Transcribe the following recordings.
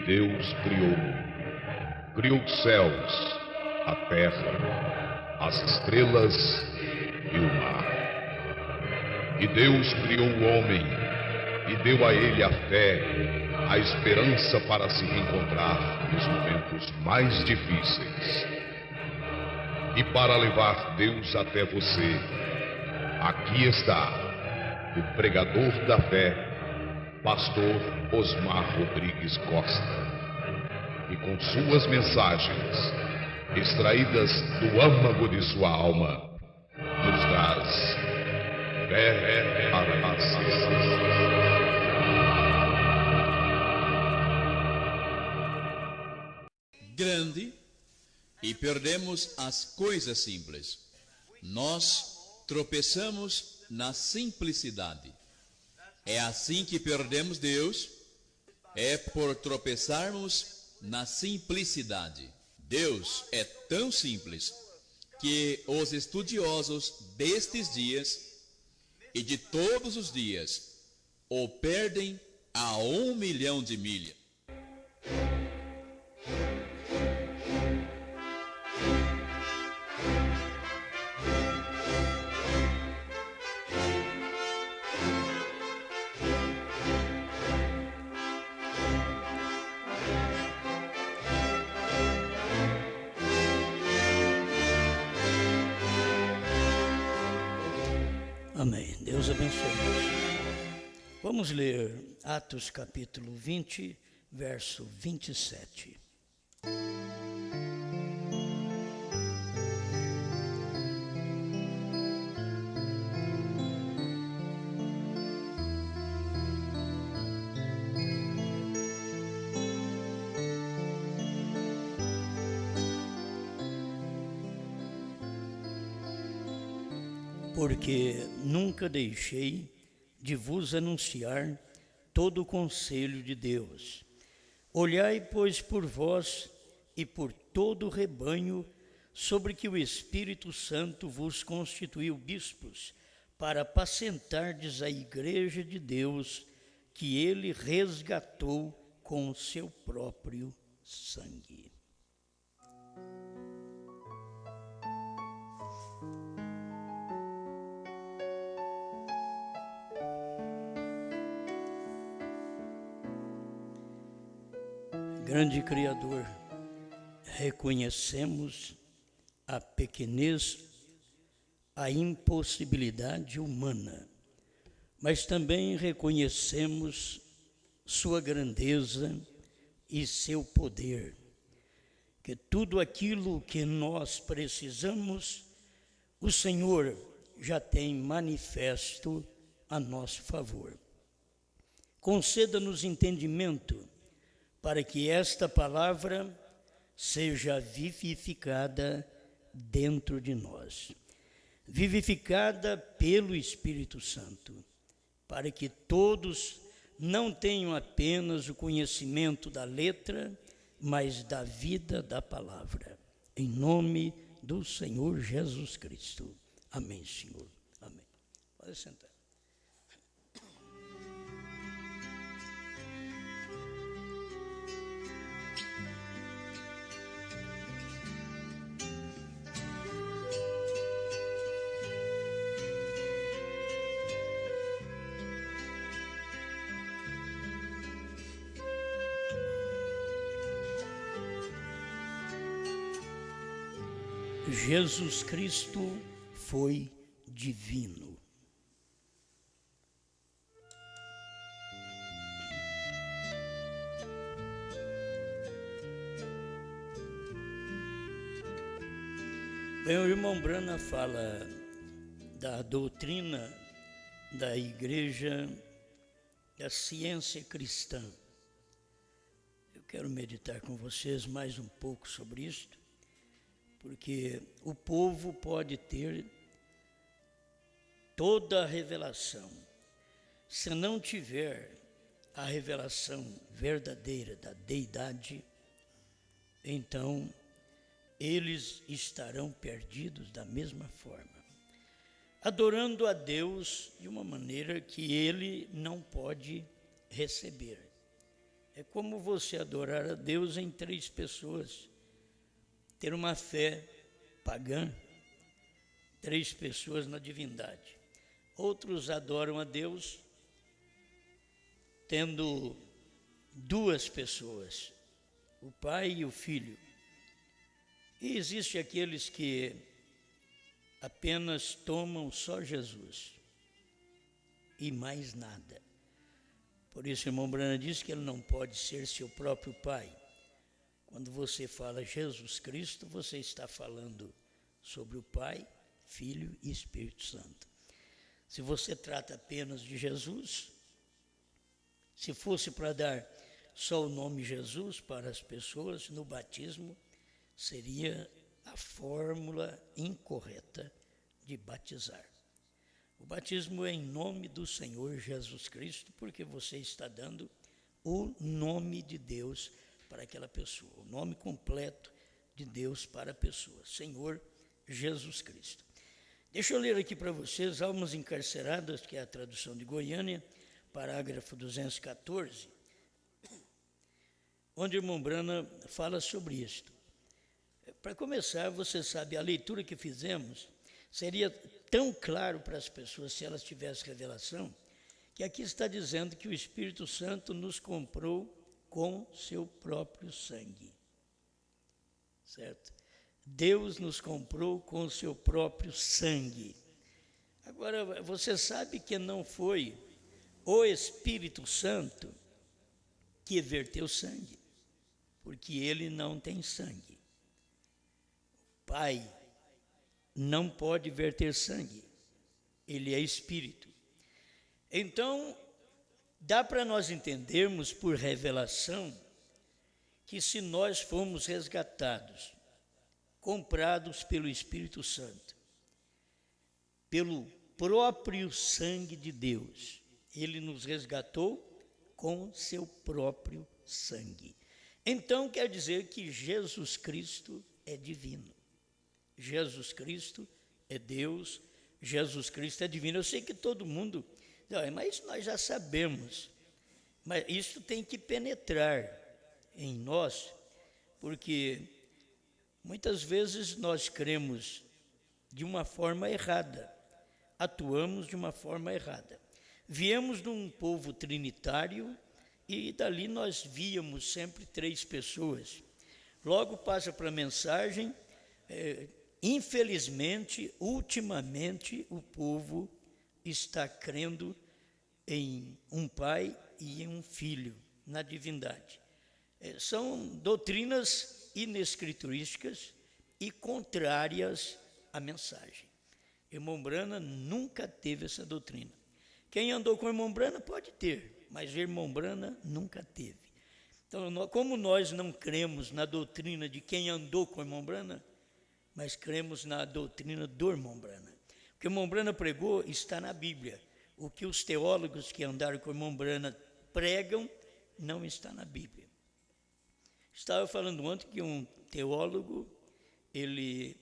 Deus criou os céus, a terra, as estrelas e o mar. E Deus criou o homem e deu a ele a fé, a esperança para se reencontrar nos momentos mais difíceis. E para levar Deus até você, aqui está o pregador da fé, Pastor Osmar Rodrigues Costa, e com suas mensagens, extraídas do âmago de sua alma, nos traz fé para nascer. Grande e perdemos as coisas simples. Nós tropeçamos na simplicidade. É assim que perdemos Deus, é por tropeçarmos na simplicidade. Deus é tão simples que os estudiosos destes dias e de todos os dias o perdem a 1 milhão de milhas. Amém. Deus abençoe. Vamos ler Atos capítulo 20, verso 27. Porque nunca deixei de vos anunciar todo o conselho de Deus. Olhai, pois, por vós e por todo o rebanho, sobre que o Espírito Santo vos constituiu bispos, para apacentardes a igreja de Deus, que ele resgatou com o seu próprio sangue. Grande Criador, reconhecemos a pequenez, a impossibilidade humana, mas também reconhecemos sua grandeza e seu poder, que tudo aquilo que nós precisamos, o Senhor já tem manifesto a nosso favor. Conceda-nos entendimento para que esta palavra seja vivificada dentro de nós, vivificada pelo Espírito Santo, para que todos não tenham apenas o conhecimento da letra, mas da vida da palavra. Em nome do Senhor Jesus Cristo. Amém, Senhor. Amém. Pode sentar. Jesus Cristo foi divino. Bem, o irmão Brana fala da doutrina da igreja, da ciência cristã. Eu quero meditar com vocês mais um pouco sobre isto, porque o povo pode ter toda a revelação. Se não tiver a revelação verdadeira da deidade, então eles estarão perdidos da mesma forma, adorando a Deus de uma maneira que ele não pode receber. É como você adorar a Deus em 3 pessoas, ter uma fé pagã, 3 pessoas na divindade. Outros adoram a Deus tendo 2 pessoas, o Pai e o Filho. E existe aqueles que apenas tomam só Jesus e mais nada. Por isso, o irmão Brana diz que ele não pode ser seu próprio pai. Quando você fala Jesus Cristo, você está falando sobre o Pai, Filho e Espírito Santo. Se você trata apenas de Jesus, se fosse para dar só o nome Jesus para as pessoas no batismo, seria a fórmula incorreta de batizar. O batismo é em nome do Senhor Jesus Cristo, porque você está dando o nome de Deus para aquela pessoa, o nome completo de Deus para a pessoa, Senhor Jesus Cristo. Deixa eu ler aqui para vocês Almas Encarceradas, que é a tradução de Goiânia, parágrafo 214, onde o irmão Brana fala sobre isto. Para começar, você sabe, a leitura que fizemos seria tão claro para as pessoas se elas tivessem revelação, que aqui está dizendo que o Espírito Santo nos comprou com seu próprio sangue, certo? Deus nos comprou com o seu próprio sangue. Agora, você sabe que não foi o Espírito Santo que verteu sangue, porque ele não tem sangue. O Pai não pode verter sangue, ele é Espírito. Então, dá para nós entendermos por revelação que se nós fomos resgatados, comprados pelo Espírito Santo, pelo próprio sangue de Deus, ele nos resgatou com seu próprio sangue. Então quer dizer que Jesus Cristo é divino, Jesus Cristo é Deus, Jesus Cristo é divino. Eu sei que todo mundo, mas nós já sabemos, mas isso tem que penetrar em nós, porque muitas vezes nós cremos de uma forma errada, atuamos de uma forma errada. Viemos de um povo trinitário e dali nós víamos sempre 3 pessoas. Logo passa para a mensagem, infelizmente, ultimamente, o povo está crendo em um pai e em um filho, na divindade. São doutrinas inescriturísticas e contrárias à mensagem. Irmão Brana nunca teve essa doutrina. Quem andou com o irmão Brana pode ter, mas o irmão Brana nunca teve. Então, como nós não cremos na doutrina de quem andou com o irmão Brana, mas cremos na doutrina do irmão Brana. O que o irmão Brana pregou está na Bíblia. O que os teólogos que andaram com o irmão Brana pregam não está na Bíblia. Estava falando ontem que um teólogo, ele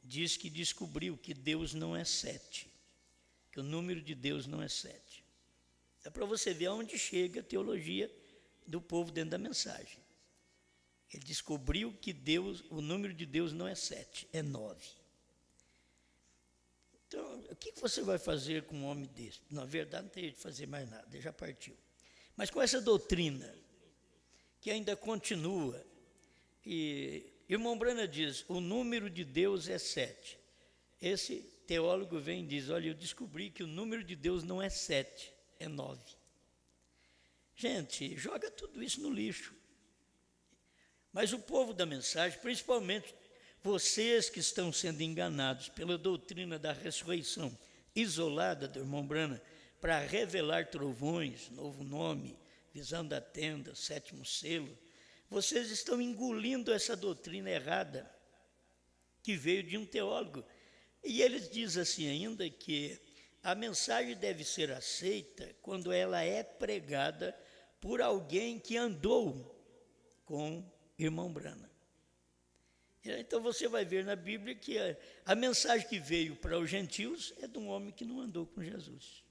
diz que descobriu que Deus não é 7, que o número de Deus não é 7. É para você ver aonde chega a teologia do povo dentro da mensagem. Ele descobriu que Deus, o número de Deus não é 7, é 9. Então, o que você vai fazer com um homem desse? Na verdade, não tem de fazer mais nada, ele já partiu. Mas com essa doutrina, que ainda continua, e irmão Brana diz, o número de Deus é 7. Esse teólogo vem e diz, olha, eu descobri que o número de Deus não é 7, é 9. Gente, joga tudo isso no lixo. Mas o povo da mensagem, principalmente vocês que estão sendo enganados pela doutrina da ressurreição isolada do irmão Brana, para revelar trovões, novo nome, visão da tenda, 7º selo, vocês estão engolindo essa doutrina errada que veio de um teólogo. E ele diz assim ainda que a mensagem deve ser aceita quando ela é pregada por alguém que andou com irmão Brana. Então você vai ver na Bíblia que a mensagem que veio para os gentios é de um homem que não andou com Jesus.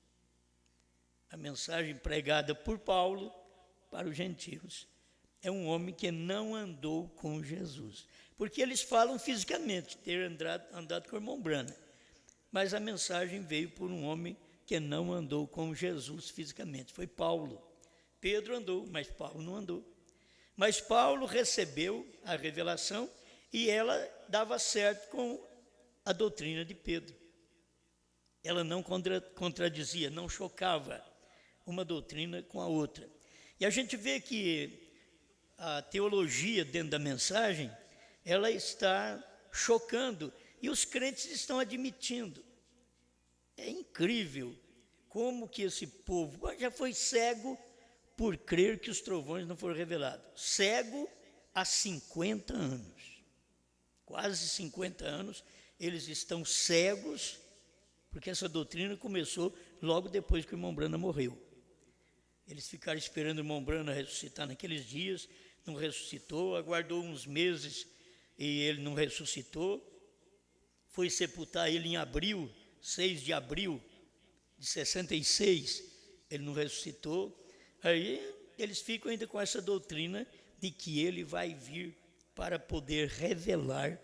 A mensagem pregada por Paulo para os gentios, é um homem que não andou com Jesus. Porque eles falam fisicamente, ter andado com o irmão Branham. Mas a mensagem veio por um homem que não andou com Jesus fisicamente. Foi Paulo. Pedro andou, mas Paulo não andou. Mas Paulo recebeu a revelação e ela dava certo com a doutrina de Pedro. Ela não contradizia, não chocava uma doutrina com a outra. E a gente vê que a teologia dentro da mensagem, ela está chocando e os crentes estão admitindo. É incrível como que esse povo já foi cego por crer que os trovões não foram revelados. Cego há 50 anos. Quase 50 anos, eles estão cegos, porque essa doutrina começou logo depois que o irmão Branham morreu. Eles ficaram esperando o irmão Branham ressuscitar naqueles dias, não ressuscitou, aguardou uns meses e ele não ressuscitou. Foi sepultar ele em abril, 6 de abril de 66, ele não ressuscitou. Aí eles ficam ainda com essa doutrina de que ele vai vir para poder revelar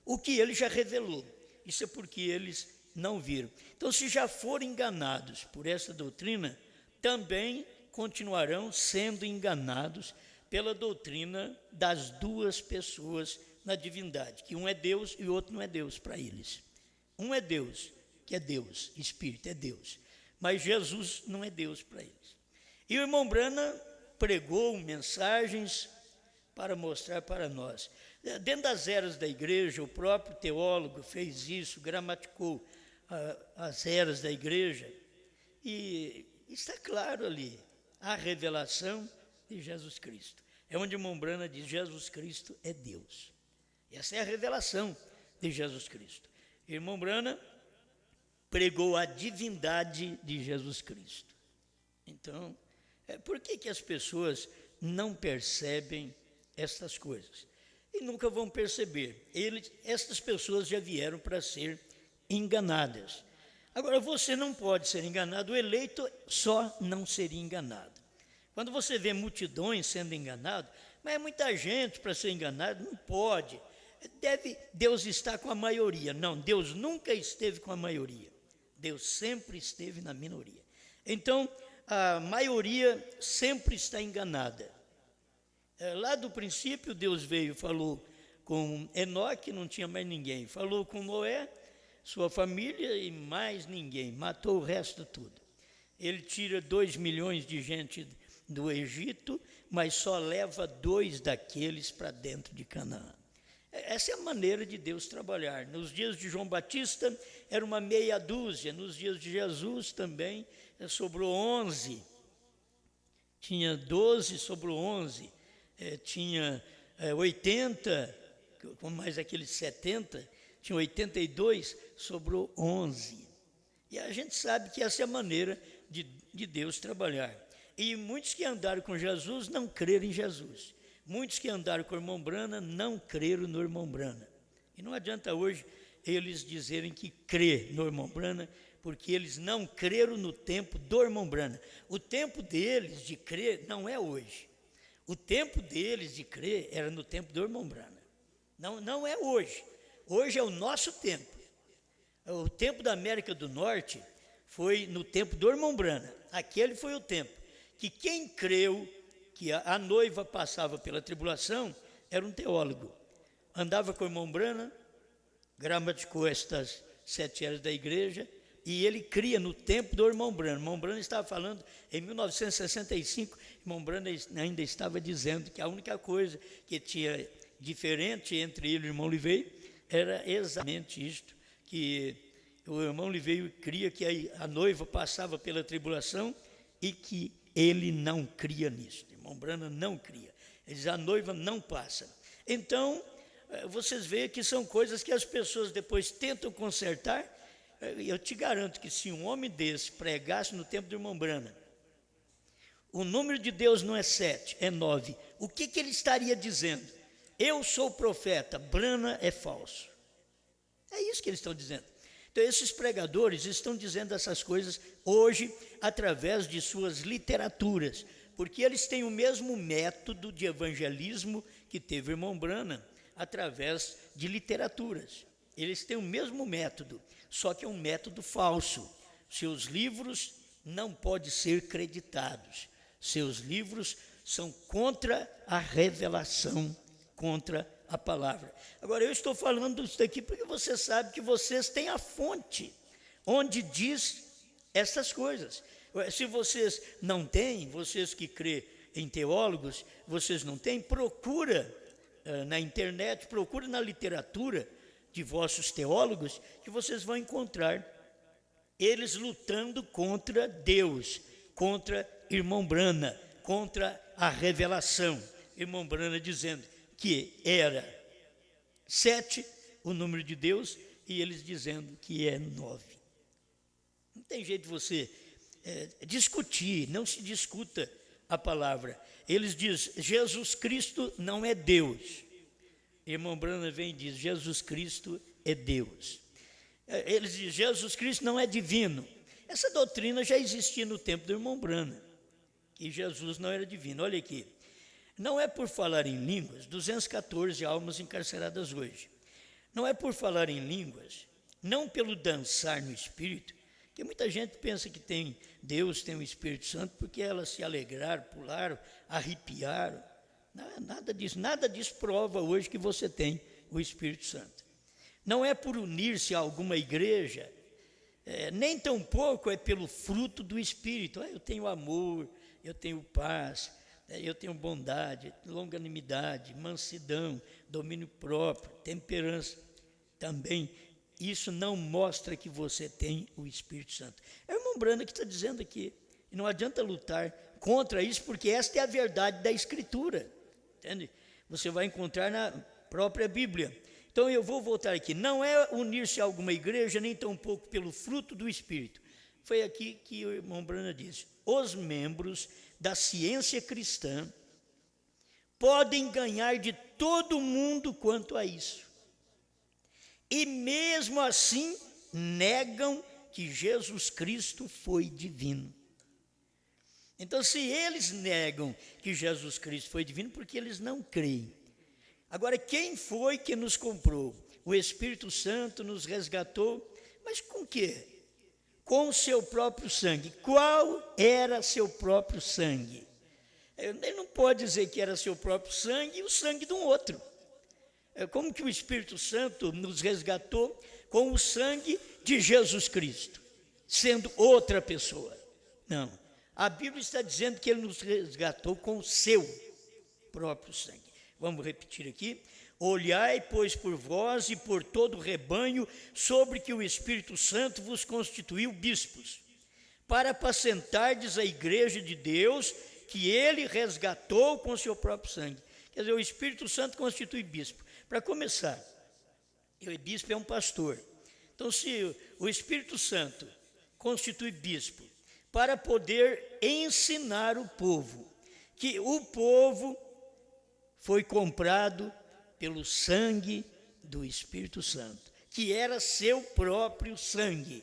o que ele já revelou. Isso é porque eles não viram. Então, se já forem enganados por essa doutrina, também continuarão sendo enganados pela doutrina das duas pessoas na divindade, que um é Deus e o outro não é Deus para eles. Um é Deus, que é Deus, Espírito é Deus, mas Jesus não é Deus para eles. E o irmão Branham pregou mensagens para mostrar para nós. Dentro das eras da igreja, o próprio teólogo fez isso, gramaticou as eras da igreja, e está claro ali a revelação de Jesus Cristo. É onde o irmão Branham diz: Jesus Cristo é Deus. Essa é a revelação de Jesus Cristo. O irmão Branham pregou a divindade de Jesus Cristo. Então, por que as pessoas não percebem estas coisas? E nunca vão perceber. Estas pessoas já vieram para ser enganadas. Agora, você não pode ser enganado, o eleito só não seria enganado. Quando você vê multidões sendo enganadas, mas é muita gente para ser enganado, não pode. Deus está com a maioria. Não, Deus nunca esteve com a maioria. Deus sempre esteve na minoria. Então, a maioria sempre está enganada. Lá do princípio, Deus veio, falou com Enoque, não tinha mais ninguém. Falou com Noé, sua família e mais ninguém. Matou o resto tudo. Ele tira 2 milhões de gente do Egito, mas só leva 2 daqueles para dentro de Canaã. Essa é a maneira de Deus trabalhar. Nos dias de João Batista, era uma meia dúzia. Nos dias de Jesus também, sobrou 11. Tinha 12, sobrou 11. Tinha 80, com mais aqueles 70, tinha 82, sobrou 11. E a gente sabe que essa é a maneira de Deus trabalhar. E muitos que andaram com Jesus não creram em Jesus. Muitos que andaram com o irmão Branham não creram no irmão Branham. E não adianta hoje eles dizerem que crê no irmão Branham, porque eles não creram no tempo do irmão Branham. O tempo deles de crer não é hoje. O tempo deles de crer era no tempo do irmão Branham. Não é hoje. Hoje é o nosso tempo. O tempo da América do Norte foi no tempo do irmão Branham. Aquele foi o tempo que quem creu que a noiva passava pela tribulação era um teólogo. Andava com o irmão Branham, gramaticou estas 7 eras da igreja, e ele cria no tempo do irmão Branham. O irmão Branham estava falando em 1965, o irmão Branham ainda estava dizendo que a única coisa que tinha diferente entre ele e o irmão Liveiro era exatamente isto, que o irmão Liveiro cria que a noiva passava pela tribulação e que ele não cria nisso. O irmão Branham não cria. Ele diz: a noiva não passa. Então, vocês veem que são coisas que as pessoas depois tentam consertar. Eu te garanto que se um homem desse pregasse no tempo do irmão Branham, o número de Deus não é 7, é 9. O que ele estaria dizendo? Eu sou profeta, Branham é falso. É isso que eles estão dizendo. Então, esses pregadores estão dizendo essas coisas hoje através de suas literaturas, porque eles têm o mesmo método de evangelismo que teve o irmão Branham, através de literaturas. Eles têm o mesmo método, só que é um método falso. Seus livros não podem ser creditados. Seus livros são contra a revelação, contra a palavra. Agora, eu estou falando isso daqui porque você sabe que vocês têm a fonte onde diz essas coisas. Se vocês não têm, vocês que crê em teólogos, vocês não têm, procura na internet, procura na literatura de vossos teólogos, que vocês vão encontrar eles lutando contra Deus, contra irmão Branham, contra a revelação. Irmão Branham dizendo que era 7 o número de Deus, e eles dizendo que é 9. Não tem jeito de você discutir, não se discuta a palavra. Eles dizem, Jesus Cristo não é Deus. Irmão Branham vem e diz, Jesus Cristo é Deus. Eles dizem, Jesus Cristo não é divino. Essa doutrina já existia no tempo do irmão Branham, que Jesus não era divino. Olha aqui, não é por falar em línguas, 214 almas encarceradas hoje. Não é por falar em línguas, não pelo dançar no Espírito, que muita gente pensa que tem Deus, tem o Espírito Santo, porque elas se alegraram, pularam, arrepiaram. Nada disso prova hoje que você tem o Espírito Santo. Não é por unir-se a alguma igreja, nem tampouco é pelo fruto do Espírito. Eu tenho amor, eu tenho paz, eu tenho bondade, longanimidade, mansidão, domínio próprio, temperança. Também isso não mostra que você tem o Espírito Santo. É o irmão Branham que está dizendo aqui. E não adianta lutar contra isso, porque esta é a verdade da Escritura. Entende? Você vai encontrar na própria Bíblia. Então eu vou voltar aqui. Não é unir-se a alguma igreja, nem tampouco pelo fruto do Espírito. Foi aqui que o irmão Branham disse. Os membros da ciência cristã podem ganhar de todo mundo quanto a isso. E mesmo assim negam que Jesus Cristo foi divino. Então, se eles negam que Jesus Cristo foi divino, porque eles não creem. Agora, quem foi que nos comprou? O Espírito Santo nos resgatou, mas com quê? Com o seu próprio sangue. Qual era seu próprio sangue? Ele não pode dizer que era seu próprio sangue e o sangue de um outro. Como que o Espírito Santo nos resgatou com o sangue de Jesus Cristo, sendo outra pessoa? Não. A Bíblia está dizendo que ele nos resgatou com o seu próprio sangue. Vamos repetir aqui. Olhai, pois, por vós e por todo o rebanho, sobre que o Espírito Santo vos constituiu bispos, para apacentardes a igreja de Deus, que ele resgatou com o seu próprio sangue. Quer dizer, o Espírito Santo constitui bispo. Para começar, o bispo é um pastor. Então, se o Espírito Santo constitui bispo, para poder ensinar o povo, que o povo foi comprado pelo sangue do Espírito Santo, que era seu próprio sangue.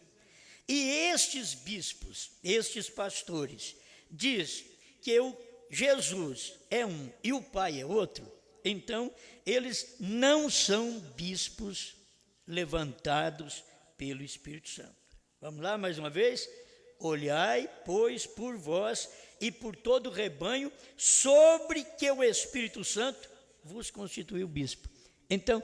E estes bispos, estes pastores, diz que Jesus é um e o Pai é outro, então eles não são bispos levantados pelo Espírito Santo. Vamos lá mais uma vez? Olhai, pois, por vós e por todo o rebanho, sobre que o Espírito Santo vos constituiu bispo. Então,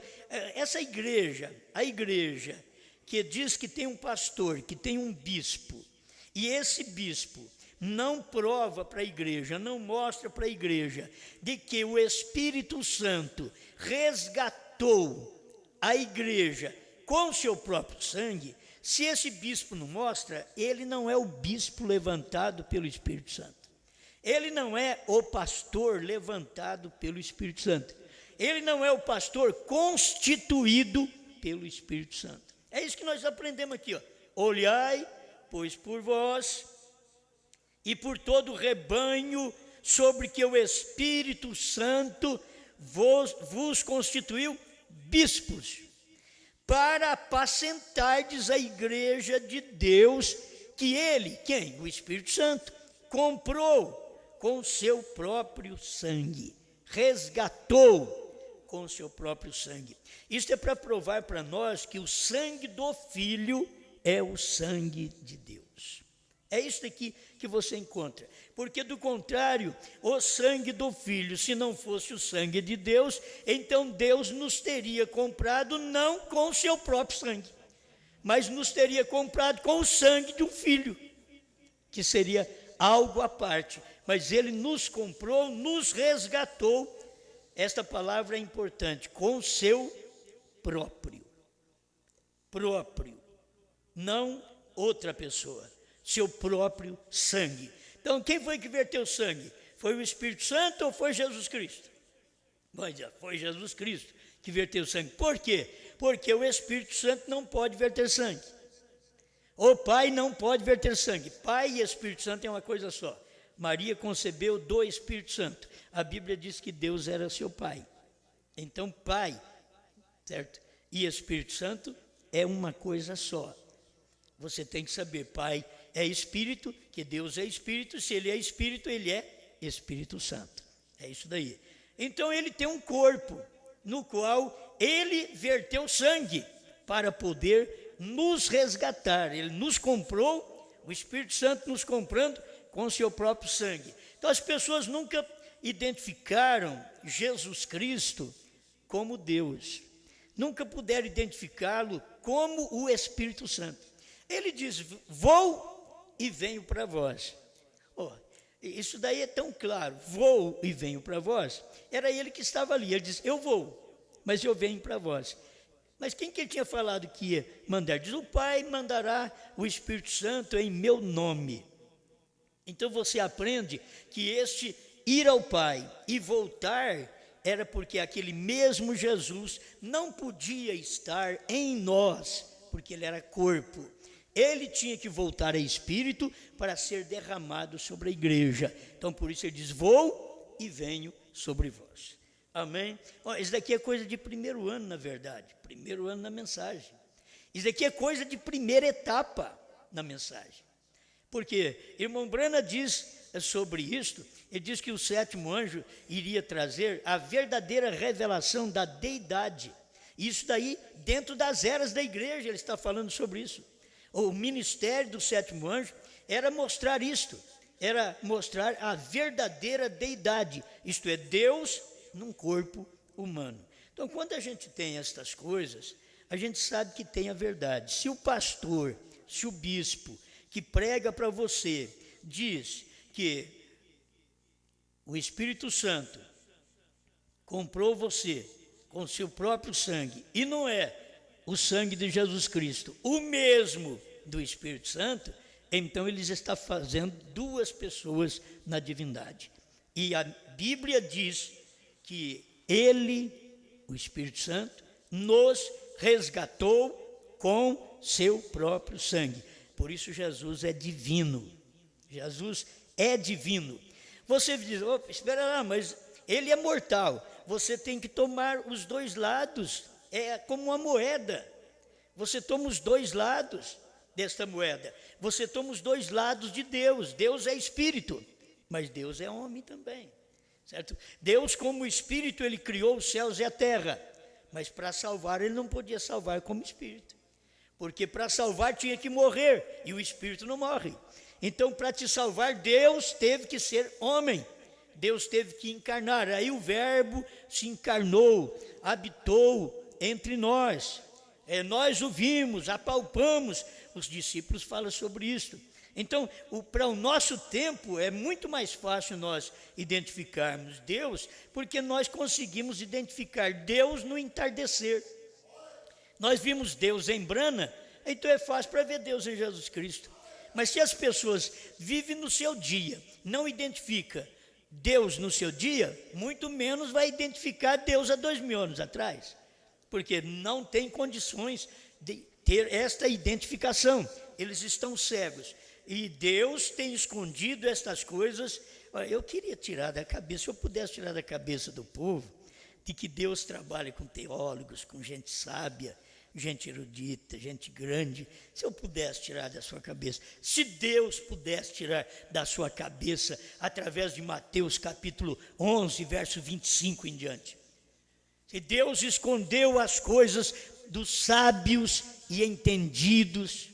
essa igreja, a igreja que diz que tem um pastor, que tem um bispo, e esse bispo não prova para a igreja, não mostra para a igreja de que o Espírito Santo resgatou a igreja com o seu próprio sangue. Se esse bispo não mostra, ele não é o bispo levantado pelo Espírito Santo. Ele não é o pastor levantado pelo Espírito Santo. Ele não é o pastor constituído pelo Espírito Santo. É isso que nós aprendemos aqui, ó. Olhai, pois, por vós e por todo o rebanho, sobre que o Espírito Santo vos constituiu bispos, para apacentardes a igreja de Deus, que ele, quem? O Espírito Santo, comprou com seu próprio sangue. Resgatou com seu próprio sangue. Isso é para provar para nós que o sangue do Filho é o sangue de Deus. É isso aqui que você encontra. Porque, do contrário, o sangue do Filho, se não fosse o sangue de Deus, então Deus nos teria comprado não com o seu próprio sangue, mas nos teria comprado com o sangue de um filho, que seria algo à parte. Mas ele nos comprou, nos resgatou. Esta palavra é importante, com o seu próprio. Próprio, não outra pessoa, seu próprio sangue. Então, quem foi que verteu sangue? Foi o Espírito Santo ou foi Jesus Cristo? Pois é, foi Jesus Cristo que verteu sangue. Por quê? Porque o Espírito Santo não pode verter sangue. O Pai não pode verter sangue. Pai e Espírito Santo é uma coisa só. Maria concebeu do Espírito Santo. A Bíblia diz que Deus era seu Pai. Então, Pai, certo? E Espírito Santo é uma coisa só. Você tem que saber, Pai é Espírito, que Deus é Espírito. Se Ele é Espírito, Ele é Espírito Santo. É isso daí. Então, Ele tem um corpo no qual Ele verteu sangue para poder nos resgatar. Ele nos comprou, o Espírito Santo nos comprando com o seu próprio sangue. Então, as pessoas nunca identificaram Jesus Cristo como Deus. Nunca puderam identificá-lo como o Espírito Santo. Ele diz, vou e venho para vós. Isso daí é tão claro, vou e venho para vós. Era ele que estava ali, ele diz, eu vou, mas eu venho para vós. Mas quem que ele tinha falado que ia mandar? Diz, o Pai mandará o Espírito Santo em meu nome. Então você aprende que este ir ao Pai e voltar era porque aquele mesmo Jesus não podia estar em nós, porque ele era corpo. Ele tinha que voltar a espírito para ser derramado sobre a igreja. Então, por isso ele diz, vou e venho sobre vós. Amém? Isso daqui é coisa de primeiro ano, na verdade. Primeiro ano na mensagem. Isso daqui é coisa de primeira etapa na mensagem. Porque irmão Brana diz sobre isto, ele diz que o sétimo anjo iria trazer a verdadeira revelação da deidade. Isso daí, dentro das eras da igreja, ele está falando sobre isso. O ministério do sétimo anjo era mostrar isto, era mostrar a verdadeira deidade, isto é, Deus num corpo humano. Então, quando a gente tem estas coisas, a gente sabe que tem a verdade. Se o pastor, se o bispo que prega para você diz que o Espírito Santo comprou você com seu próprio sangue, e não é o sangue de Jesus Cristo, o mesmo do Espírito Santo, então eles estão fazendo duas pessoas na divindade. E a Bíblia diz que ele, o Espírito Santo, nos resgatou com seu próprio sangue. Por isso Jesus é divino. Jesus é divino. Você diz, espera lá, mas ele é mortal. Você tem que tomar os dois lados. É como uma moeda. Você toma os dois lados desta moeda. Você toma os dois lados de Deus. Deus é espírito, mas Deus é homem também, certo? Deus, como espírito, ele criou os céus e a terra, mas para salvar ele não podia salvar como espírito, porque para salvar tinha que morrer, e o espírito não morre. Então, para te salvar, Deus teve que ser homem. Deus teve que encarnar. Aí o verbo se encarnou, habitou entre nós. Nós o vimos, apalpamos. Os discípulos falam sobre isso. Então, para o nosso tempo, é muito mais fácil nós identificarmos Deus, porque nós conseguimos identificar Deus no entardecer. Nós vimos Deus em Brana, então é fácil para ver Deus em Jesus Cristo. Mas se as pessoas vivem no seu dia, não identificam Deus no seu dia, muito menos vai identificar Deus há 2000 anos atrás, porque não tem condições de ter esta identificação. Eles estão cegos, e Deus tem escondido estas coisas. Eu queria tirar da cabeça, se eu pudesse tirar da cabeça do povo, de que Deus trabalha com teólogos, com gente sábia, gente erudita, gente grande, se eu pudesse tirar da sua cabeça, se Deus pudesse tirar da sua cabeça, através de Mateus capítulo 11, verso 25 em diante. Se Deus escondeu as coisas dos sábios e entendidos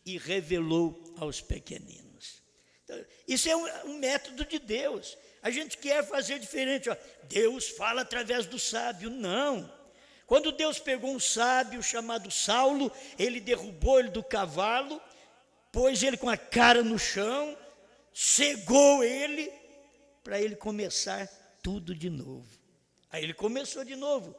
e revelou aos pequeninos. Então, isso é um método de Deus. A gente quer fazer diferente. Deus fala através do sábio. Não. Quando Deus pegou um sábio chamado Saulo, ele derrubou ele do cavalo, pôs ele com a cara no chão, cegou ele, para ele começar tudo de novo. Aí ele começou de novo.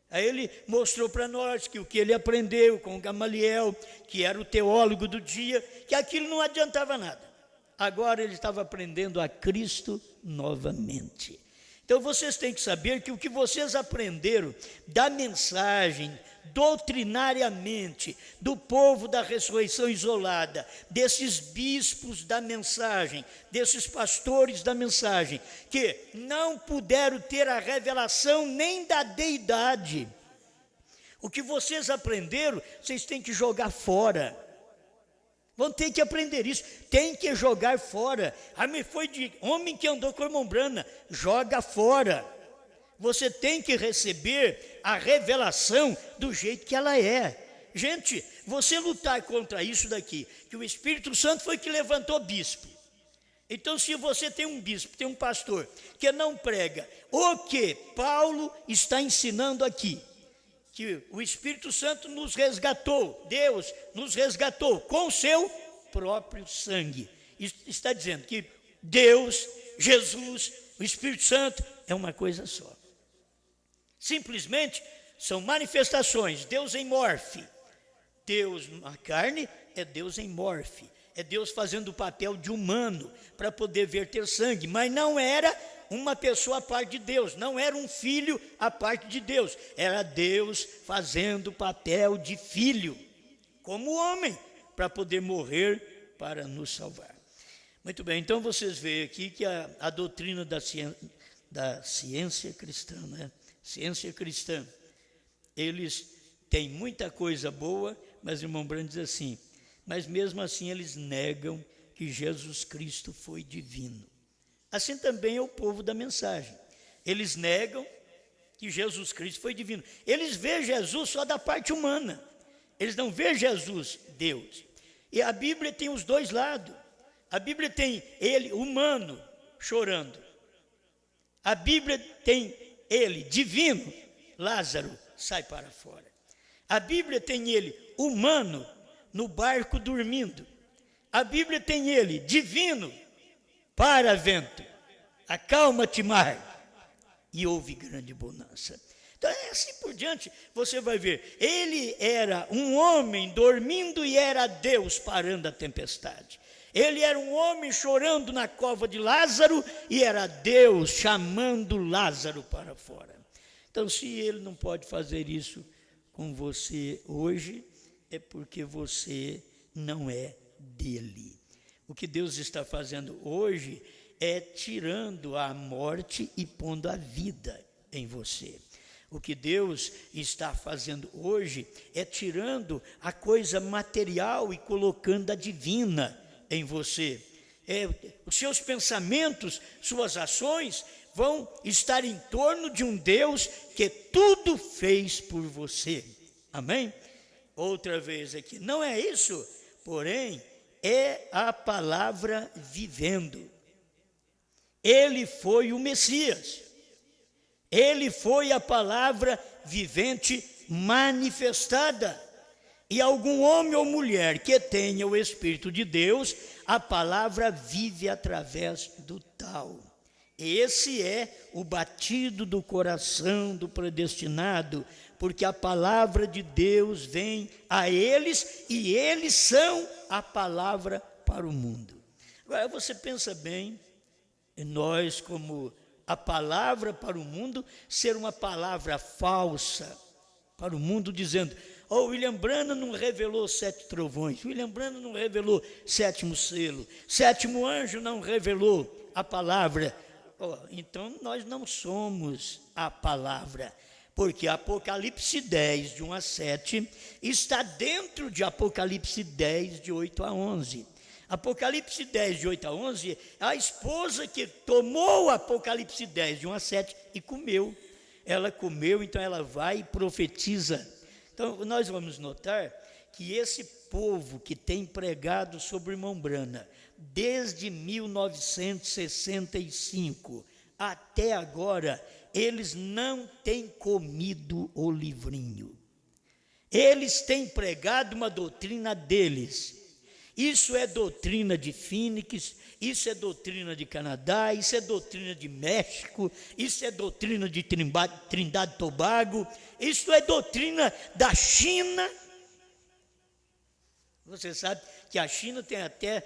Aí ele mostrou para nós que o que ele aprendeu com Gamaliel, que era o teólogo do dia, que aquilo não adiantava nada. Agora ele estava aprendendo a Cristo novamente. Então vocês têm que saber que o que vocês aprenderam da mensagem, doutrinariamente, do povo da ressurreição isolada, desses bispos da mensagem, desses pastores da mensagem, que não puderam ter a revelação nem da deidade. O que vocês aprenderam, vocês têm que jogar fora. Vão ter que aprender isso, tem que jogar fora. Me foi de homem que andou com a irmã Brana, joga fora. Você tem que receber a revelação do jeito que ela é. Gente, você lutar contra isso daqui, que o Espírito Santo foi que levantou bispo. Então, se você tem um bispo, tem um pastor, que não prega o que Paulo está ensinando aqui, que o Espírito Santo nos resgatou, Deus nos resgatou com o seu próprio sangue. Está dizendo que Deus, Jesus, o Espírito Santo é uma coisa só. Simplesmente são manifestações. Deus em morfe. Deus na carne é Deus em morfe. É Deus fazendo o papel de humano para poder verter sangue, mas não era uma pessoa à parte de Deus, não era um filho à parte de Deus, era Deus fazendo o papel de filho, como homem, para poder morrer para nos salvar. Muito bem, então vocês veem aqui que a doutrina da ciência cristã, né? Ciência cristã, eles têm muita coisa boa, mas o irmão Brando diz assim, mas mesmo assim eles negam que Jesus Cristo foi divino. Assim também é o povo da mensagem. Eles negam que Jesus Cristo foi divino. Eles veem Jesus só da parte humana. Eles não veem Jesus, Deus. E a Bíblia tem os dois lados. A Bíblia tem ele, humano, chorando. A Bíblia tem ele, divino, Lázaro, sai para fora. A Bíblia tem ele, humano, no barco dormindo. A Bíblia tem ele, divino, para vento, acalma-te mar, e houve grande bonança. Então é assim por diante, você vai ver, ele era um homem dormindo e era Deus parando a tempestade. Ele era um homem chorando na cova de Lázaro e era Deus chamando Lázaro para fora. Então se ele não pode fazer isso com você hoje, é porque você não é dele. O que Deus está fazendo hoje é tirando a morte e pondo a vida em você. O que Deus está fazendo hoje é tirando a coisa material e colocando a divina em você. Os seus pensamentos, suas ações vão estar em torno de um Deus que tudo fez por você. Amém? Outra vez aqui, não é isso, porém, é a palavra vivendo. Ele foi o Messias. Ele foi a palavra vivente manifestada. E algum homem ou mulher que tenha o Espírito de Deus, a palavra vive através do tal. Esse é o batido do coração do predestinado, porque a palavra de Deus vem a eles e eles são a palavra para o mundo. Agora você pensa bem, nós como a palavra para o mundo, ser uma palavra falsa para o mundo, dizendo, William Branham não revelou 7 trovões, William Branham não revelou 7º selo, 7º anjo não revelou a palavra. Então nós não somos a palavra, Porque Apocalipse 10, de 1 a 7, está dentro de Apocalipse 10, de 8 a 11. Apocalipse 10, de 8 a 11, a esposa que tomou Apocalipse 10, de 1 a 7 e comeu. Ela comeu, então ela vai e profetiza. Então nós vamos notar que esse povo que tem pregado sobre o irmão Brana, desde 1965 até agora, eles não têm comido o livrinho. Eles têm pregado uma doutrina deles. Isso é doutrina de Phoenix, isso é doutrina de Canadá, isso é doutrina de México, isso é doutrina de Trindade e Tobago, isso é doutrina da China. Você sabe que a China tem até,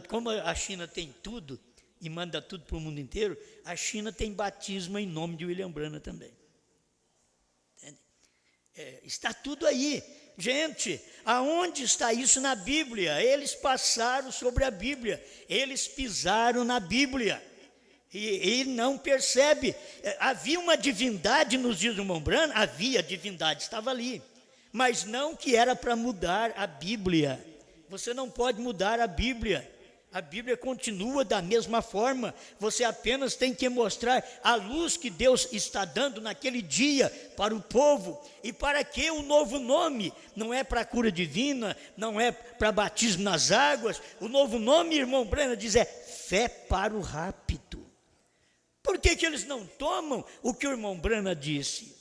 como a China tem tudo e manda tudo para o mundo inteiro, a China tem batismo em nome de William Branham também. Está tudo aí. Gente, aonde está isso na Bíblia? Eles passaram sobre a Bíblia, eles pisaram na Bíblia e não percebe. Havia uma divindade nos dias do irmão Branham? Havia divindade, estava ali, mas não que era para mudar a Bíblia. Você não pode mudar a Bíblia. A Bíblia continua da mesma forma, você apenas tem que mostrar a luz que Deus está dando naquele dia para o povo. E para que o novo nome? Não é para cura divina, não é para batismo nas águas. O novo nome, irmão Branham diz, é fé para o rapto. Por que eles não tomam o que o irmão Branham disse?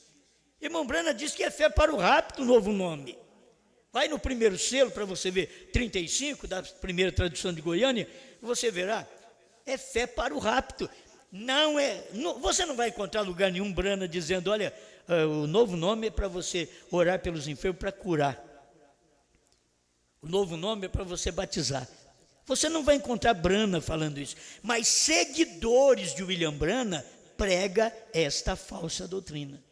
Irmão Branham disse que é fé para o rapto o novo nome. Vai no primeiro selo para você ver, 35, da primeira tradução de Goiânia, você verá, é fé para o rapto. Você não vai encontrar lugar nenhum Branham dizendo, olha, o novo nome é para você orar pelos enfermos para curar. O novo nome é para você batizar. Você não vai encontrar Branham falando isso, mas seguidores de William Branham prega esta falsa doutrina.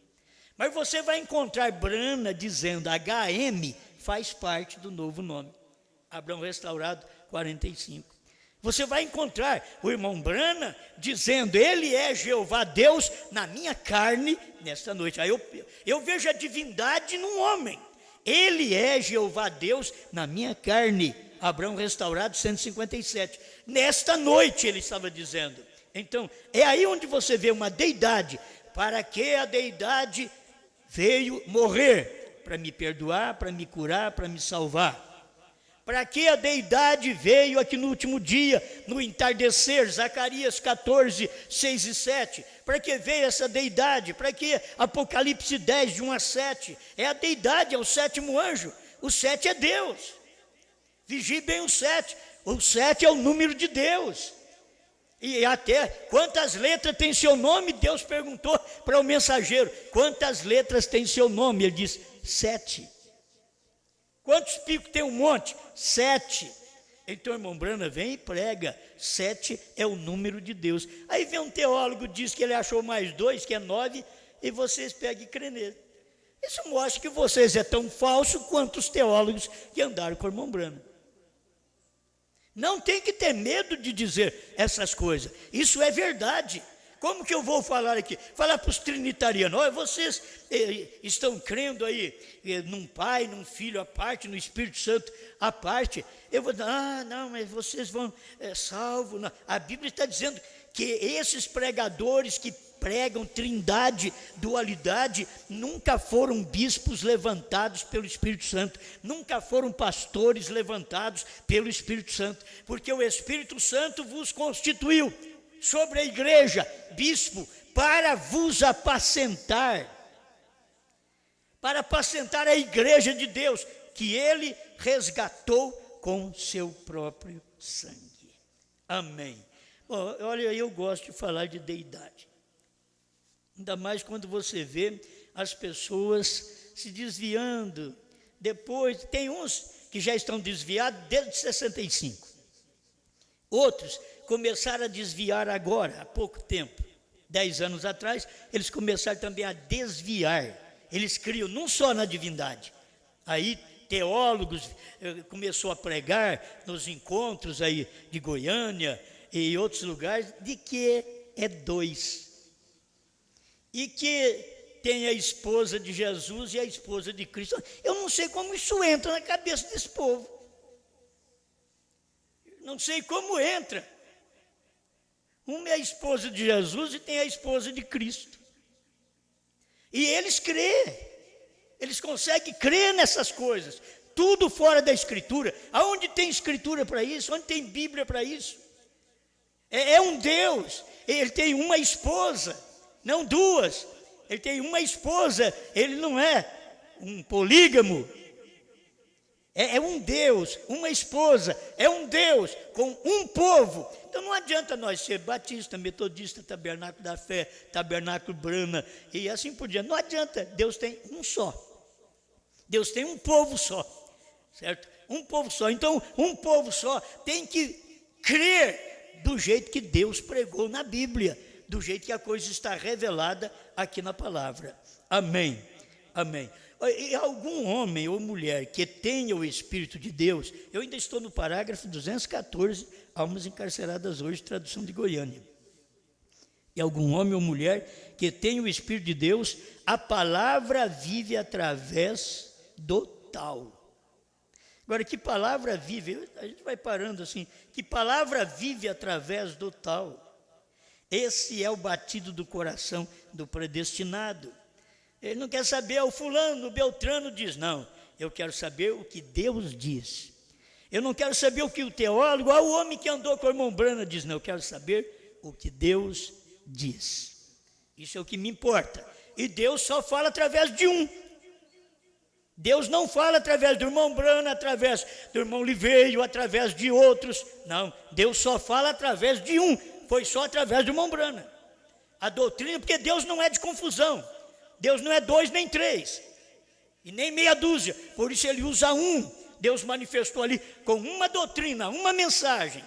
Mas você vai encontrar Branham dizendo HM faz parte do novo nome. Abraão Restaurado 45. Você vai encontrar o irmão Branham dizendo, ele é Jeová Deus na minha carne nesta noite. Aí eu vejo a divindade num homem. Ele é Jeová Deus na minha carne. Abraão Restaurado 157. Nesta noite ele estava dizendo. Então, é aí onde você vê uma deidade. Para que a deidade veio morrer? Para me perdoar, para me curar, para me salvar. Para que a deidade veio aqui no último dia, no entardecer, Zacarias 14, 6 e 7. Para que veio essa deidade? Para que Apocalipse 10, de 1 a 7. É a deidade, é o sétimo anjo. O 7 é Deus. Vigie bem o 7. O 7 é o número de Deus. E até quantas letras tem seu nome? Deus perguntou para o mensageiro, quantas letras tem seu nome? Ele disse, 7. Quantos picos tem um monte? 7. Então o irmão Branham vem e prega, 7 é o número de Deus. Aí vem um teólogo, diz que ele achou mais 2, que é 9, e vocês pegam e crê nele. Isso mostra que vocês é tão falso quanto os teólogos que andaram com o irmão Branham. Não tem que ter medo de dizer essas coisas. Isso é verdade. Como que eu vou falar aqui? Falar para os trinitarianos, olha, vocês estão crendo aí num Pai, num Filho à parte, no Espírito Santo à parte. Eu vou dizer, não, mas vocês vão salvo. Não. A Bíblia está dizendo que esses pregadores que pregam trindade, dualidade, nunca foram bispos levantados pelo Espírito Santo, nunca foram pastores levantados pelo Espírito Santo, porque o Espírito Santo vos constituiu sobre a igreja, bispo, para vos apacentar, para apacentar a igreja de Deus, que ele resgatou com seu próprio sangue. Amém. Bom, olha, eu gosto de falar de deidade. Ainda mais quando você vê as pessoas se desviando. Depois, tem uns que já estão desviados desde 65. Outros começaram a desviar agora, há pouco tempo. 10 anos atrás, eles começaram também a desviar. Eles criam não só na divindade. Aí, teólogos começou a pregar nos encontros aí de Goiânia e outros lugares, de que é 2. E que tem a esposa de Jesus e a esposa de Cristo. Eu não sei como isso entra na cabeça desse povo. Não sei como entra. Uma é a esposa de Jesus e tem a esposa de Cristo. E eles crêem. Eles conseguem crer nessas coisas. Tudo fora da Escritura. Aonde tem Escritura para isso? Onde tem Bíblia para isso? É um Deus. Ele tem uma esposa, não duas. Ele tem uma esposa. Ele não é um polígamo. É um Deus, uma esposa. É um Deus com um povo. Então não adianta nós ser batista, metodista, tabernáculo da fé, tabernáculo Brana e assim por diante. Não adianta. Deus tem um só. Deus tem um povo só. Certo? Um povo só. Então, um povo só tem que crer do jeito que Deus pregou na Bíblia, do jeito que a coisa está revelada aqui na palavra. Amém. Amém. E algum homem ou mulher que tenha o Espírito de Deus, eu ainda estou no parágrafo 214, almas encarceradas hoje, tradução de Goiânia. E algum homem ou mulher que tenha o Espírito de Deus, a palavra vive através do tal. Agora, que palavra vive? A gente vai parando assim. Que palavra vive através do tal? Esse é o batido do coração do predestinado. Ele não quer saber, o fulano, o Beltrano diz. Não, eu quero saber o que Deus diz. Eu não quero saber o que o teólogo, o homem que andou com o irmão Brana diz. Não, eu quero saber o que Deus diz. Isso é o que me importa. E Deus só fala através de um. Deus não fala através do irmão Brana, através do irmão Liveio, através de outros. Não, Deus só fala através de um. Foi só através do irmão Brana. A doutrina, porque Deus não é de confusão. Deus não é 2 nem 3. E nem meia dúzia. Por isso ele usa um. Deus manifestou ali com uma doutrina, uma mensagem.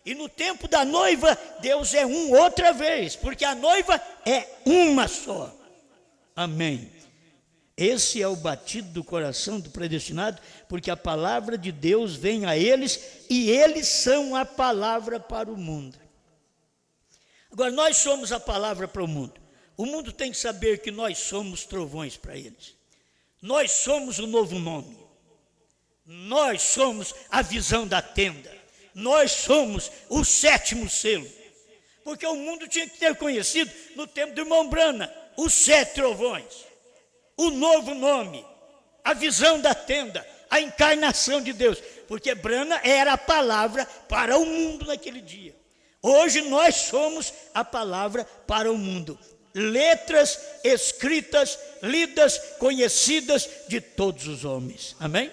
E no tempo da noiva, Deus é um outra vez. Porque a noiva é uma só. Amém. Esse é o batido do coração do predestinado, porque a palavra de Deus vem a eles e eles são a palavra para o mundo. Agora, nós somos a palavra para o mundo. O mundo tem que saber que nós somos trovões para eles. Nós somos o novo nome. Nós somos a visão da tenda. Nós somos o 7º selo. Porque o mundo tinha que ter conhecido, no tempo do irmão Brana, os 7 trovões. O novo nome, a visão da tenda, a encarnação de Deus, porque Brana era a palavra para o mundo naquele dia. Hoje nós somos a palavra para o mundo. Letras escritas, lidas, conhecidas de todos os homens. Amém?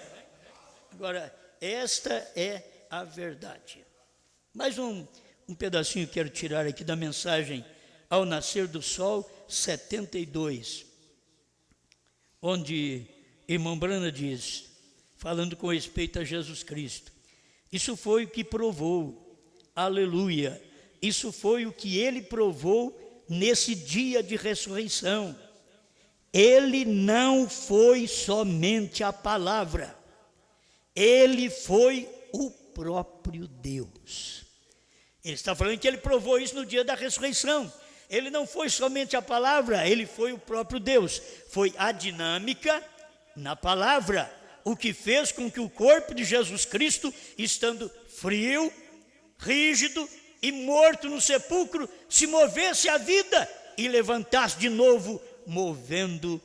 Agora, esta é a verdade. Mais um pedacinho que quero tirar aqui da mensagem ao nascer do sol, 72. Onde irmão Brana diz, falando com respeito a Jesus Cristo, isso foi o que provou, aleluia, isso foi o que ele provou nesse dia de ressurreição. Ele não foi somente a palavra, ele foi o próprio Deus. Ele está falando que ele provou isso no dia da ressurreição. Ele não foi somente a palavra, ele foi o próprio Deus. Foi a dinâmica na palavra, o que fez com que o corpo de Jesus Cristo, estando frio, rígido e morto no sepulcro, se movesse à vida e levantasse de novo, movendo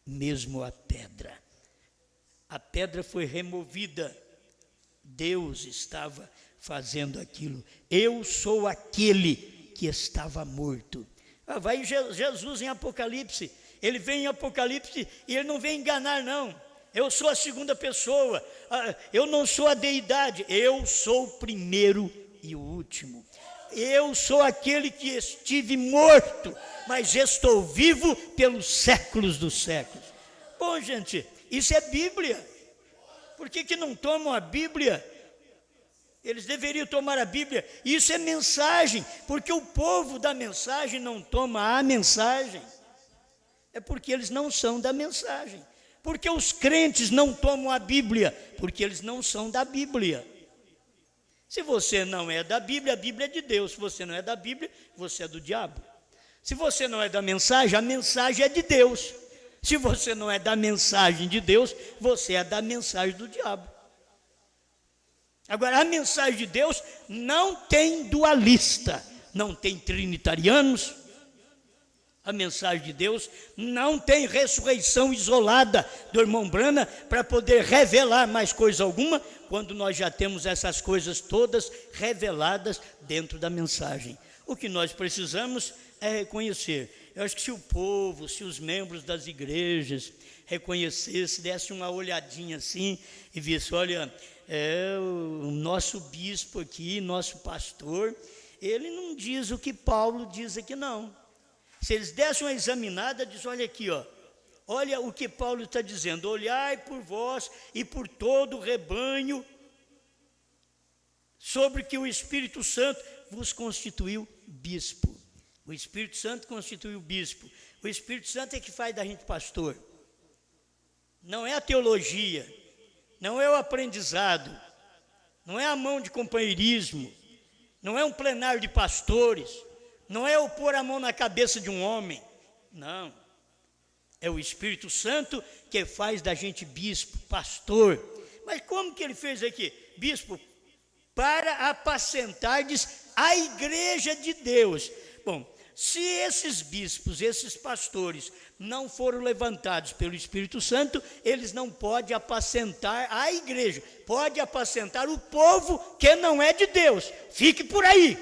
mesmo a pedra. A pedra foi removida, Deus estava fazendo aquilo. Eu sou aquele que estava morto. Vai Jesus em Apocalipse, ele vem em Apocalipse e ele não vem enganar não. Eu sou a segunda pessoa, eu não sou a deidade, eu sou o primeiro e o último. Eu sou aquele que estive morto, mas estou vivo pelos séculos dos séculos. Bom, gente, isso é Bíblia. Por que não tomam a Bíblia? Eles deveriam tomar a Bíblia. Isso é mensagem, porque o povo da mensagem não toma a mensagem. É porque eles não são da mensagem. Porque os crentes não tomam a Bíblia, porque eles não são da Bíblia. Se você não é da Bíblia, a Bíblia é de Deus. Se você não é da Bíblia, você é do diabo. Se você não é da mensagem, a mensagem é de Deus. Se você não é da mensagem de Deus, você é da mensagem do diabo. Agora, a mensagem de Deus não tem dualista, não tem trinitarianos. A mensagem de Deus não tem ressurreição isolada do irmão Brana para poder revelar mais coisa alguma, quando nós já temos essas coisas todas reveladas dentro da mensagem. O que nós precisamos é reconhecer. Eu acho que se o povo, se os membros das igrejas reconhecessem, dessem uma olhadinha assim e vissem, olha, o nosso bispo aqui, nosso pastor, ele não diz o que Paulo diz aqui não. Se eles dessem uma examinada, diz, olha aqui, ó, olha o que Paulo está dizendo, olhai por vós e por todo o rebanho, sobre que o Espírito Santo vos constituiu bispo. O Espírito Santo constituiu bispo. O Espírito Santo é que faz da gente pastor. Não é a teologia, não é o aprendizado, não é a mão de companheirismo, não é um plenário de pastores, não é o pôr a mão na cabeça de um homem, não. É o Espírito Santo que faz da gente bispo, pastor. Mas como que ele fez aqui? Bispo, para apacentardes a igreja de Deus. Bom, se esses bispos, esses pastores, não foram levantados pelo Espírito Santo, eles não podem apacentar a igreja, pode apacentar o povo que não é de Deus, fique por aí.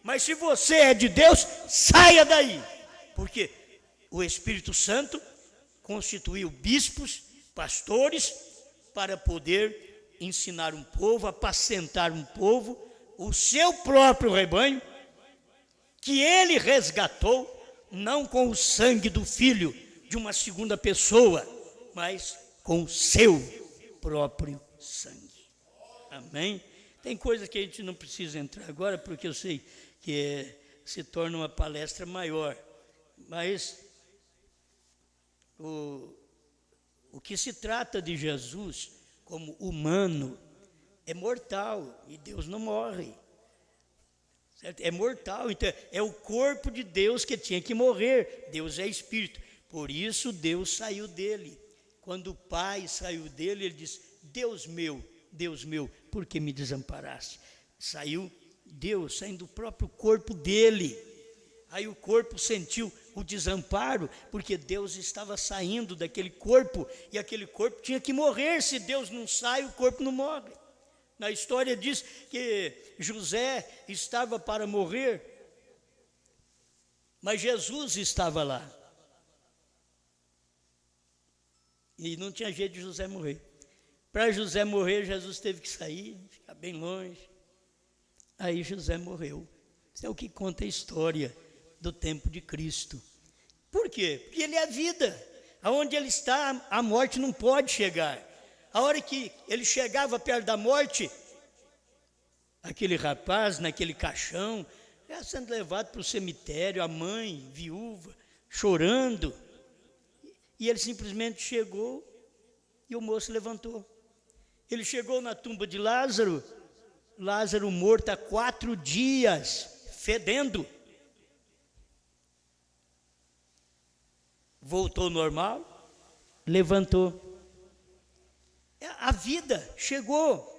Mas se você é de Deus, saia daí, porque o Espírito Santo constituiu bispos, pastores, para poder ensinar um povo, apacentar um povo, o seu próprio rebanho, que ele resgatou, não com o sangue do filho de uma segunda pessoa, mas com o seu próprio sangue. Amém? Tem coisa que a gente não precisa entrar agora, porque eu sei que se torna uma palestra maior, mas o que se trata de Jesus como humano é mortal, e Deus não morre. Certo? É mortal, então é o corpo de Deus que tinha que morrer. Deus é espírito, por isso Deus saiu dele. Quando o Pai saiu dele, ele disse, Deus meu, por que me desamparaste? Saiu Deus, saindo do próprio corpo dele. Aí o corpo sentiu o desamparo, porque Deus estava saindo daquele corpo, e aquele corpo tinha que morrer. Se Deus não sai, o corpo não morre. Na história diz que José estava para morrer, mas Jesus estava lá. E não tinha jeito de José morrer. Para José morrer, Jesus teve que sair, ficar bem longe. Aí José morreu. Isso é o que conta a história do tempo de Cristo. Por quê? Porque ele é a vida. Aonde ele está, a morte não pode chegar. A hora que ele chegava perto da morte, aquele rapaz naquele caixão, já sendo levado para o cemitério, a mãe, viúva, chorando. E ele simplesmente chegou e o moço levantou. Ele chegou na tumba de Lázaro, Lázaro morto há 4 dias, fedendo. Voltou normal, levantou. A vida chegou.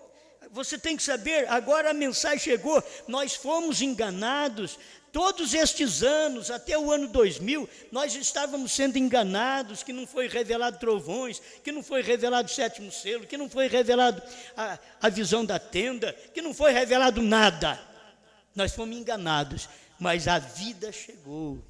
Você tem que saber, agora a mensagem chegou. Nós fomos enganados. Todos estes anos, até o ano 2000, nós estávamos sendo enganados, que não foi revelado trovões, que não foi revelado o 7º selo, que não foi revelado a visão da tenda, que não foi revelado nada. Nós fomos enganados, mas a vida chegou.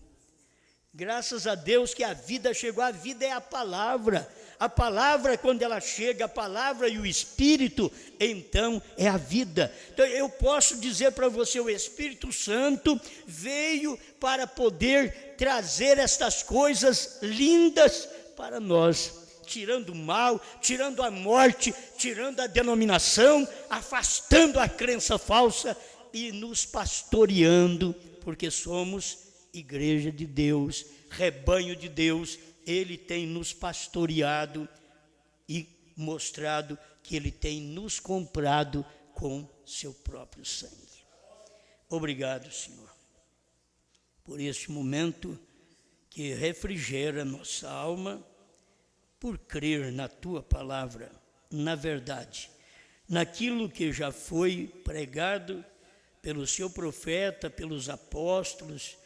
Graças a Deus que a vida chegou. A vida é a palavra. A palavra, quando ela chega, a palavra e o Espírito, então é a vida. Então eu posso dizer para você, o Espírito Santo veio para poder trazer estas coisas lindas para nós, tirando o mal, tirando a morte, tirando a denominação, afastando a crença falsa e nos pastoreando, porque somos igreja de Deus, rebanho de Deus. Ele tem nos pastoreado e mostrado que Ele tem nos comprado com seu próprio sangue. Obrigado, Senhor, por este momento que refrigera nossa alma, por crer na Tua palavra, na verdade, naquilo que já foi pregado pelo Seu profeta, pelos apóstolos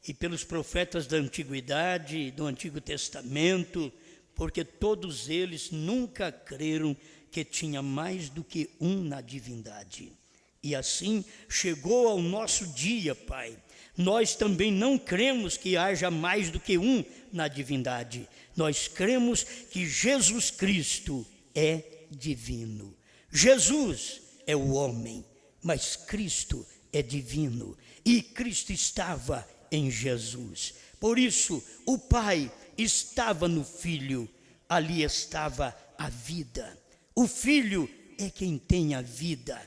e pelos profetas da antiguidade, do Antigo Testamento, porque todos eles nunca creram que tinha mais do que um na divindade. E assim chegou ao nosso dia, Pai. Nós também não cremos que haja mais do que um na divindade. Nós cremos que Jesus Cristo é divino. Jesus é o homem, mas Cristo é divino. E Cristo estava em Jesus. Por isso, o Pai estava no Filho, ali estava a vida. O Filho é quem tem a vida.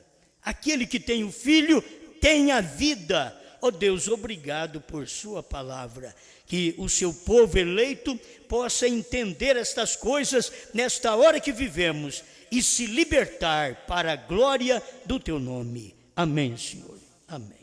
Aquele que tem o Filho tem a vida. Ó Deus, obrigado por Sua palavra, que o Seu povo eleito possa entender estas coisas nesta hora que vivemos e se libertar para a glória do Teu nome. Amém, Senhor. Amém.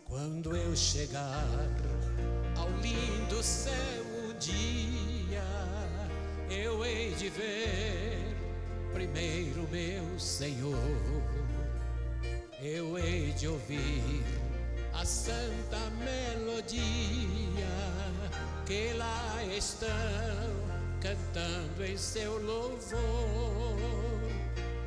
Quando eu chegar ao lindo céu um dia, eu hei de ver primeiro meu Senhor. Eu hei de ouvir a santa melodia que lá estão cantando em seu louvor.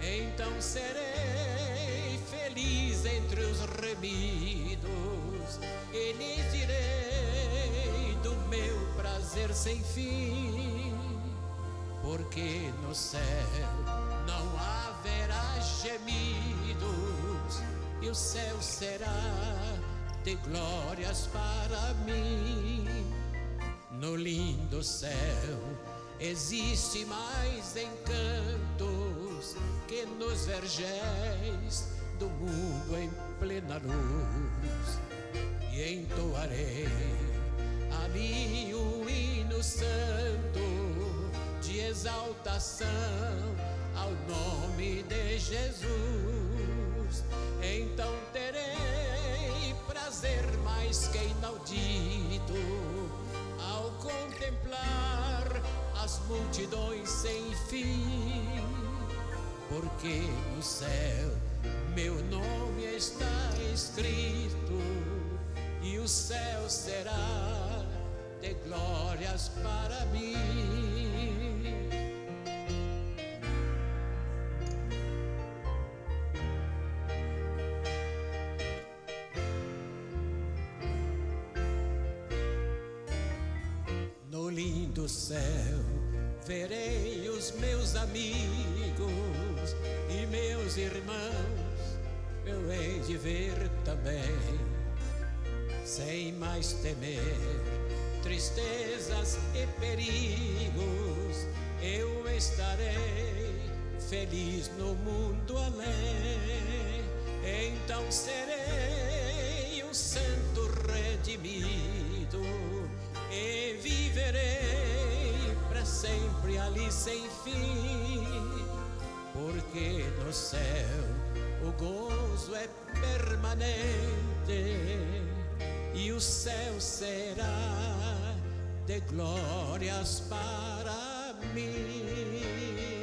Então serei feliz entre os remidos e lhes direi do meu prazer sem fim, porque no céu não haverá gemidos e o céu será de glórias para mim. No lindo céu existe mais encantos que nos vergéis do mundo em plena luz, e entoarei ali um hino santo de exaltação ao nome de Jesus. Então terei prazer mais que inaudito ao contemplar as multidões sem fim, porque no céu meu nome está escrito e o céu será de glórias para mim. No lindo céu verei os meus amigos e meus irmãos, eu hei de ver também, sem mais temer tristezas e perigos. Eu estarei feliz no mundo além. Então serei um santo redimido e viverei para sempre ali sem fim, porque no céu o gozo é permanente e o céu será de glórias para mim.